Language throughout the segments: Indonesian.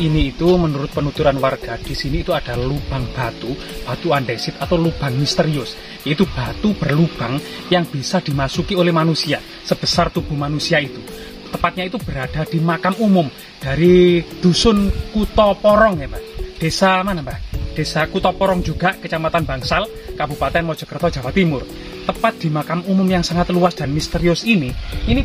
sini itu menurut penuturan warga, di sini itu ada lubang batu andesit atau lubang misterius. Yaitu batu berlubang yang bisa dimasuki oleh manusia sebesar tubuh manusia itu. Tepatnya itu berada di makam umum dari Dusun Kutoporong ya Mbak. Desa mana Mbak? Desa Kutoporong juga, Kecamatan Bangsal, Kabupaten Mojokerto, Jawa Timur. Tepat di makam umum yang sangat luas dan misterius ini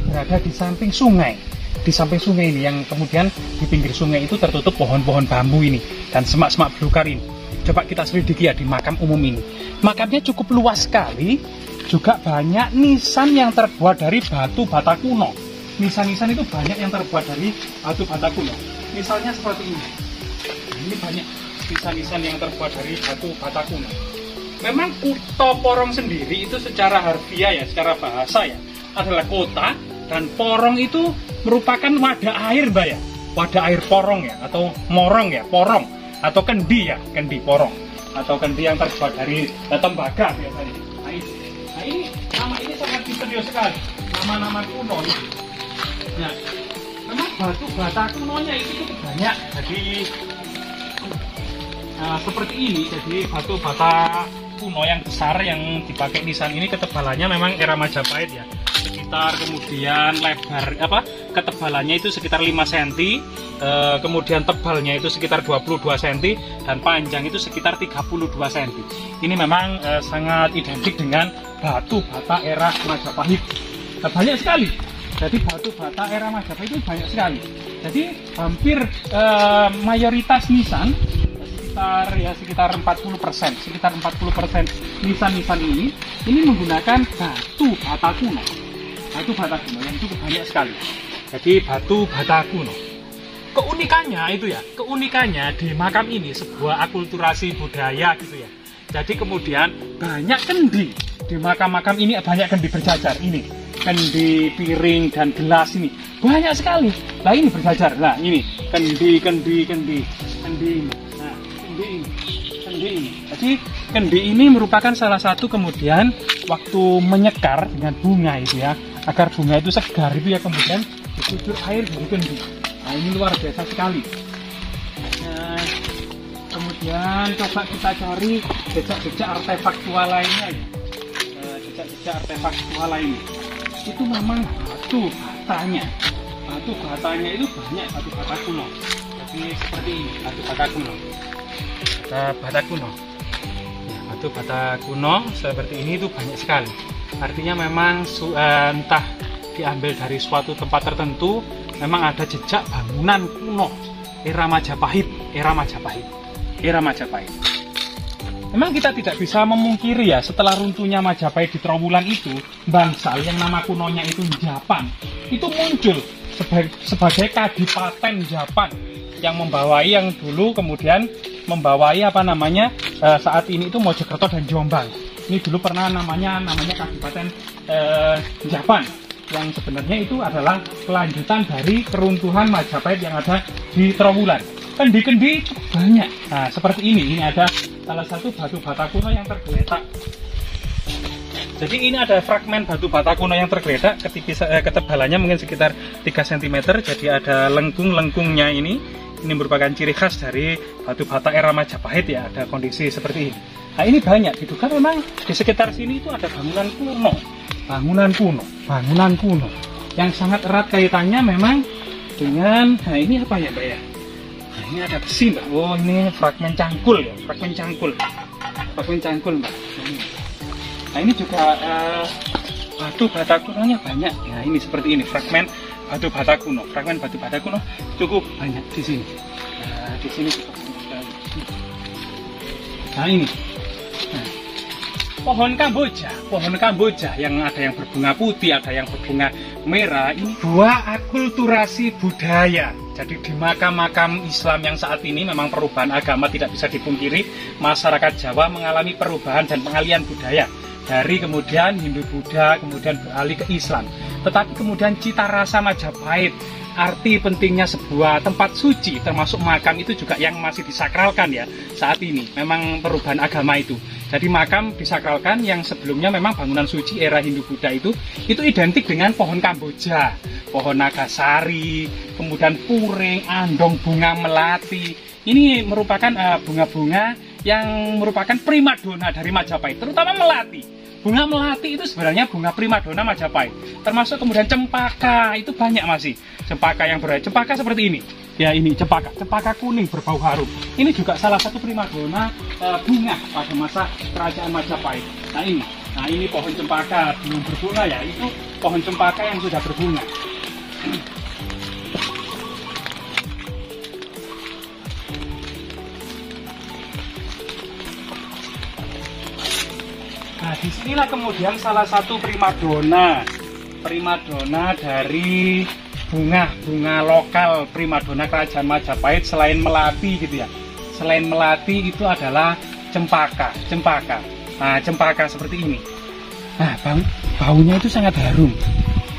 berada di samping sungai. Di samping sungai ini yang kemudian di pinggir sungai itu tertutup pohon-pohon bambu ini dan semak-semak belukar ini. Coba kita selidiki ya di makam umum ini. Makamnya cukup luas sekali, juga banyak nisan yang terbuat dari batu bata kuno. Nisan-nisan itu banyak yang terbuat dari batu bata kuno. Misalnya seperti ini. Ini banyak nisan-nisan yang terbuat dari batu bata kuno. Memang Kutoporong sendiri itu secara harfiah ya, secara bahasa ya, adalah kota. Dan porong itu merupakan wadah air Mbak ya, wadah air porong ya, atau morong ya, porong, atau kendi ya, kendi porong, atau kendi yang terbuat dari tembaga biasanya. Nah ini nama ini sangat misterius sekali, nama-nama kuno ini. Nah, memang batu bata kunonya itu cukup banyak, jadi seperti ini, jadi batu bata kuno yang besar yang dipakai nisan ini ketebalannya memang era Majapahit ya. Kemudian lebar ketebalannya itu sekitar 5 cm, kemudian tebalnya itu sekitar 22 cm dan panjang itu sekitar 32 cm. Ini memang sangat identik dengan batu bata era Majapahit. Banyak sekali. Jadi batu bata era Majapahit itu banyak sekali. Jadi hampir mayoritas nisan sekitar 40%, sekitar 40% nisan-nisan ini menggunakan batu bata kuno. Batu bata kuno yang cukup banyak sekali. Jadi batu bata kuno. Keunikannya di makam ini sebuah akulturasi budaya gitu ya. Jadi kemudian banyak kendi di makam-makam ini, banyak kendi berjajar ini. Kendi, piring dan gelas ini banyak sekali. Nah ini berjajar. Nah ini kendi. Nah kendi ini. Jadi kendi ini merupakan salah satu kemudian waktu menyekar dengan bunga itu ya, agar bunga itu segar itu ya, kemudian dikucur air dari kendi. Nah ini luar biasa sekali. Nah, kemudian coba kita cari jejak-jejak artefaktual lainnya ya. Jejak-jejak artefaktual lainnya itu memang batu batanya itu banyak, batu bata kuno. Jadi seperti ini batu bata kuno. Batu bata kuno seperti ini itu banyak sekali. Artinya memang entah diambil dari suatu tempat tertentu, memang ada jejak bangunan kuno era Majapahit. Memang kita tidak bisa memungkiri ya, setelah runtuhnya Majapahit di Trowulan itu, Bangsal yang nama kunonya itu Japan, itu muncul sebagai Kadipaten Japan yang dulu kemudian membawai saat ini itu Mojokerto dan Jombang. Ini dulu pernah namanya Kadipaten Japan, yang sebenarnya itu adalah kelanjutan dari keruntuhan Majapahit yang ada di Trowulan. Kendi-kendi banyak. Nah seperti ini ada salah satu batu bata kuno yang tergeletak. Jadi ini ada fragmen batu bata kuno yang tergeletak, ketebalannya mungkin sekitar 3 cm. Jadi ada lengkung-lengkungnya ini merupakan ciri khas dari batu bata era Majapahit ya, ada kondisi seperti ini. Nah ini banyak, diduga memang di sekitar sini itu ada bangunan kuno yang sangat erat kaitannya memang dengan, nah ini apa ya Mbak ya? Nah ini ada besi Mbak, oh ini fragmen cangkul Mbak. Nah ini juga batu bata kunonya banyak. Nah ini seperti ini, fragmen batu bata kuno cukup banyak di sini. Nah di sini cukup banyak sekali. Nah ini pohon kamboja yang ada yang berbunga putih, ada yang berbunga merah. Ini buah akulturasi budaya. Jadi di makam-makam Islam yang saat ini memang perubahan agama tidak bisa dipungkiri. Masyarakat Jawa mengalami perubahan dan pengalian budaya. dari kemudian Hindu-Buddha, kemudian beralih ke Islam. Tetapi kemudian cita rasa Majapahit, arti pentingnya sebuah tempat suci termasuk makam itu juga yang masih disakralkan ya saat ini. Memang perubahan agama itu. Jadi makam disakralkan yang sebelumnya memang bangunan suci era Hindu-Buddha itu identik dengan pohon Kamboja, pohon nagasari, kemudian puring, andong, bunga melati. Ini merupakan bunga-bunga yang merupakan primadona dari Majapahit, terutama melati. Bunga melati itu sebenarnya bunga primadona Majapahit. Termasuk kemudian cempaka, itu banyak masih. Cempaka yang berwarna cempaka seperti ini. Ya ini cempaka kuning berbau harum. Ini juga salah satu primadona bunga pada masa kerajaan Majapahit. Nah ini pohon cempaka belum berbunga ya, itu pohon cempaka yang sudah berbunga. Nah, disinilah kemudian salah satu primadona dari bunga lokal primadona kerajaan Majapahit selain melati gitu ya. Selain melati itu adalah cempaka. Nah, cempaka seperti ini. Nah, baunya itu sangat harum.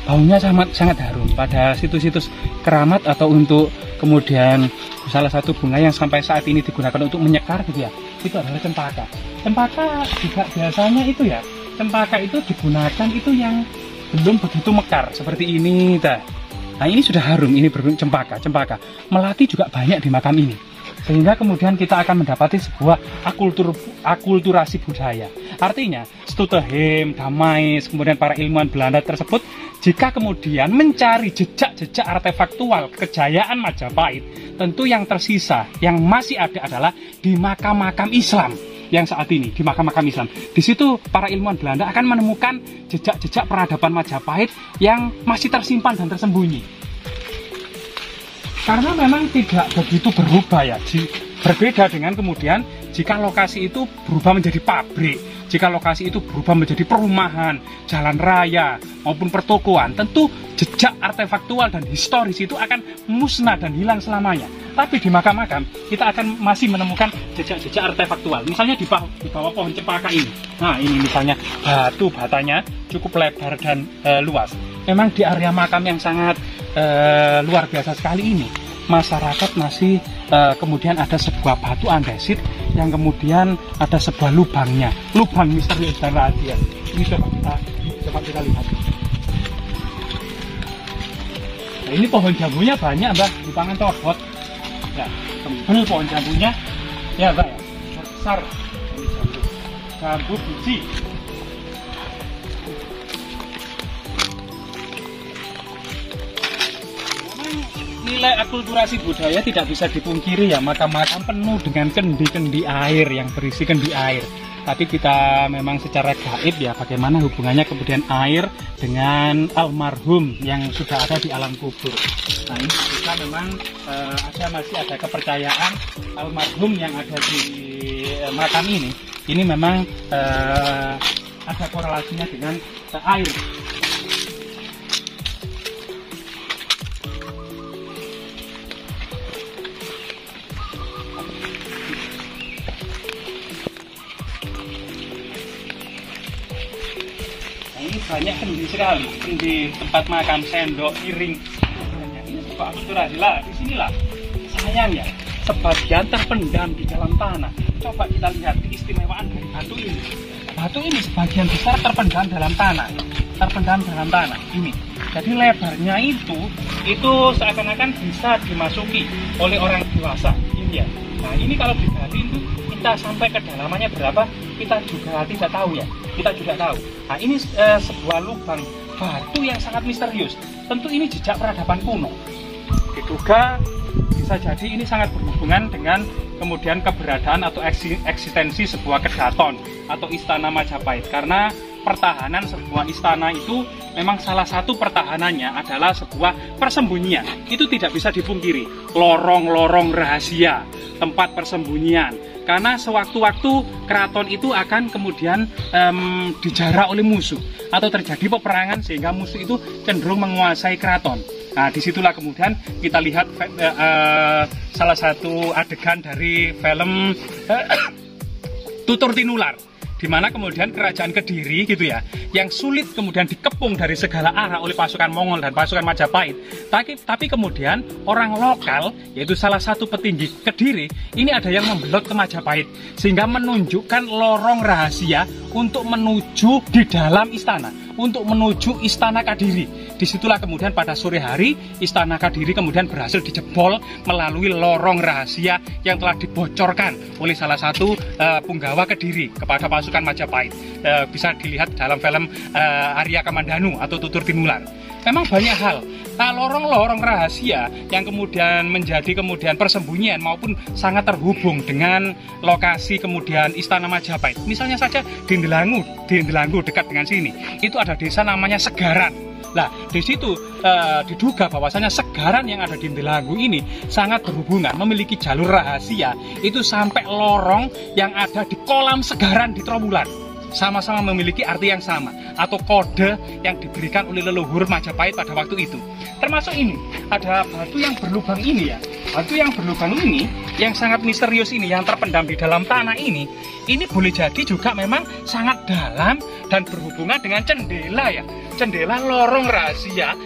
Baunya sangat harum pada situs-situs keramat atau untuk kemudian salah satu bunga yang sampai saat ini digunakan untuk menyekar gitu ya. Itu adalah cempaka. Cempaka juga biasanya itu ya, cempaka itu digunakan itu yang belum begitu mekar seperti ini Nah ini sudah harum, ini cempaka. Melati juga banyak di makam ini, sehingga kemudian kita akan mendapati sebuah akulturasi budaya. Artinya Stutteheim, Damais, kemudian para ilmuwan Belanda tersebut jika kemudian mencari jejak-jejak artefaktual kejayaan Majapahit, tentu yang tersisa, yang masih ada adalah di makam-makam Islam yang saat ini, di makam-makam Islam. Di situ para ilmuwan Belanda akan menemukan jejak-jejak peradaban Majapahit yang masih tersimpan dan tersembunyi. Karena memang tidak begitu berubah ya, berbeda dengan kemudian jika lokasi itu berubah menjadi pabrik, jika lokasi itu berubah menjadi perumahan, jalan raya, maupun pertokoan, tentu jejak artefaktual dan historis itu akan musnah dan hilang selamanya. Tapi di makam-makam kita akan masih menemukan jejak-jejak artefaktual. Misalnya di bawah pohon cempaka ini. Nah ini misalnya batanya cukup lebar dan luas. Memang di area makam yang sangat luar biasa sekali ini, masyarakat masih kemudian ada sebuah batu andesit yang kemudian ada sebuah lubangnya, lubang misterius dan rahasia. Ini coba kita lihat. Nah, ini pohon jambunya banyak Mbak, di tangan cobot. Ya, tebal pohon jambunya. Ya Mbak ya, besar. Ini jambu biji. Nilai akulturasi budaya tidak bisa dipungkiri ya, makam-makam penuh dengan kendi-kendi air yang berisi kendi air. Tapi kita memang secara gaib ya, bagaimana hubungannya kemudian air dengan almarhum yang sudah ada di alam kubur. Nah ini juga memang masih ada kepercayaan almarhum yang ada di makam ini memang ada korelasinya dengan air. Banyak kendi sekali, kendi tempat makam, sendok, piring. Ini juga akulturasi lah. Di sinilah sayang ya, sebagian terpendam di dalam tanah. Coba kita lihat keistimewaan dari batu ini. Batu ini sebagian besar terpendam dalam tanah, ini. Jadi lebarnya itu seakan-akan bisa dimasuki oleh orang dewasa. Ini ya. Nah ini kalau digali itu kita sampai kedalamannya berapa? Kita juga tidak tahu ya. Nah ini sebuah lubang batu yang sangat misterius. Tentu ini jejak peradaban kuno. Diduga bisa jadi ini sangat berhubungan dengan kemudian keberadaan atau eksistensi sebuah kedaton atau istana Majapahit. Karena pertahanan sebuah istana itu memang salah satu pertahanannya adalah sebuah persembunyian. Itu tidak bisa dipungkiri. Lorong-lorong rahasia, tempat persembunyian. Karena sewaktu-waktu keraton itu akan kemudian dijarah oleh musuh atau terjadi peperangan sehingga musuh itu cenderung menguasai keraton. Nah disitulah kemudian kita lihat salah satu adegan dari film Tutur Tinular. di mana kemudian kerajaan Kediri gitu ya, yang sulit kemudian dikepung dari segala arah oleh pasukan Mongol dan pasukan Majapahit. Tapi kemudian orang lokal, yaitu salah satu petinggi Kediri, ini ada yang membelot ke Majapahit, sehingga menunjukkan lorong rahasia untuk menuju di dalam istana, untuk menuju istana Kadiri. Disitulah kemudian pada sore hari istana Kadiri kemudian berhasil dijebol melalui lorong rahasia yang telah dibocorkan oleh salah satu punggawa Kediri kepada pasukan Majapahit. Bisa dilihat dalam film Arya Kamandanu atau Tutur Tinular. Memang banyak hal. Lorong-lorong rahasia yang kemudian menjadi kemudian persembunyian maupun sangat terhubung dengan lokasi kemudian istana Majapahit. Misalnya saja Dendelangu dekat dengan sini. Itu ada desa namanya Segaran. Nah, di situ diduga bahwasanya Segaran yang ada di Dendelangu ini sangat berhubungan, memiliki jalur rahasia itu sampai lorong yang ada di kolam Segaran di Trowulan. Sama-sama memiliki arti yang sama atau kode yang diberikan oleh leluhur Majapahit pada waktu itu. Termasuk ini, ada batu yang berlubang ini ya. Batu yang berlubang ini, yang sangat misterius ini, yang terpendam di dalam tanah ini boleh jadi juga memang sangat dalam dan berhubungan dengan cendela ya. Cendela lorong rahasia